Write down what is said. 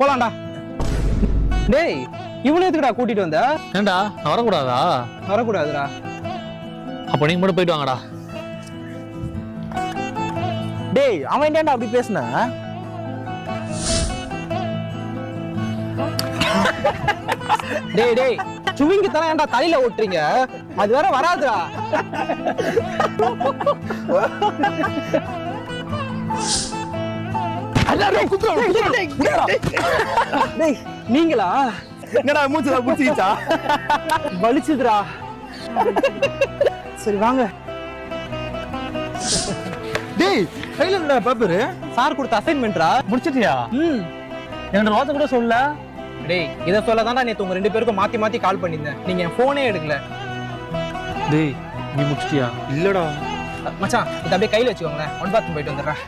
போலாம்டா. டேய் இவனை எதுக்குடா கூட்டிட்டு வந்த? ஏண்டா நான் வரக்கூடாதா? வரக்கூடாதுடா. அப்ப நீங்க மட்டும் போயிட்டு வாங்கடா. டேய் அவன் ஏன்டா அப்படி பேசுன? டேய் டேய் சுவிங்க தானே ஏன்டா தலையில ஓட்டுறீங்க? அது வேற வராதுடா. டேய் நீங்களா? என்னடா மூச்சுல புடிச்சிச்சா? வலிச்சுதுடா. சரி வாங்க. டேய் கையில என்ன பேப்பர்? சார் கொடுத்த அசைன்மெண்ட்ரா. முடிச்சிட்டியா? என்னோட வார்த்தை கூட சொல்ல. டேய் இத சொல்லதான்டா நேத்து உங்க 2 பேருக்கும் மாத்தி மாத்தி கால் பண்ணிருந்தேன். நீங்க என் போனே எடுக்கல. டேய் நீ முடிச்சிட்டியா? இல்லடா மச்சான் இத அப்படியே கையில வச்சுக்கோங்களேன். ஒன் பாத்ரூம் போயிட்டு வந்துடுறேன்.